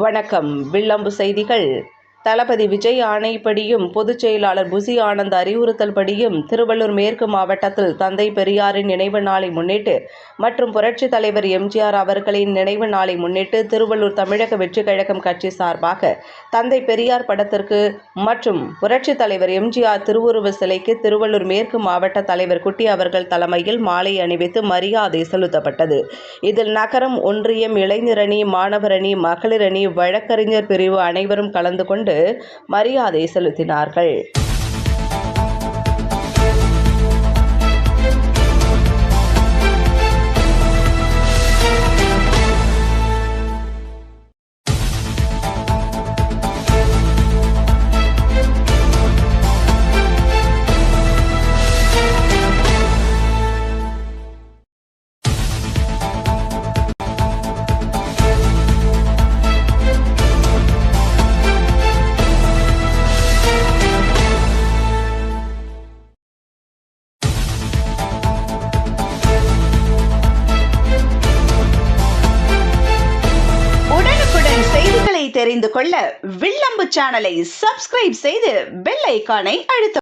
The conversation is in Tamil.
வணக்கம். வில்லம்பு செய்திகள். தளபதி விஜய் ஆணைப்படியும் பொதுச் செயலாளர் புசி ஆனந்த் அறிவுறுத்தல்படியும் திருவள்ளூர் மேற்கு மாவட்டத்தில் தந்தை பெரியாரின் நினைவு நாளை முன்னிட்டு மற்றும் புரட்சித் தலைவர் எம்ஜிஆர் அவர்களின் நினைவு நாளை முன்னிட்டு திருவள்ளூர் தமிழக வெற்றிக் கழகம் கட்சி சார்பாக தந்தை பெரியார் படத்திற்கு மற்றும் புரட்சித் தலைவர் எம்ஜிஆர் திருவுருவ சிலைக்கு திருவள்ளூர் மேற்கு மாவட்ட தலைவர் குட்டி அவர்கள் தலைமையில் மாலை அணிவித்து மரியாதை செலுத்தப்பட்டது. இதில் நகரம், ஒன்றியம், இளைஞரணி, மாணவரணி, மகளிரணி, வழக்கறிஞர் பிரிவு அனைவரும் கலந்து கொண்டு மரியாதை செலுத்தினார்கள். தெரிந்து கொள்ள வில்லம்பு சேனலை சப்ஸ்கிரைப் செய்து பெல் ஐகானை அழுத்தவும்.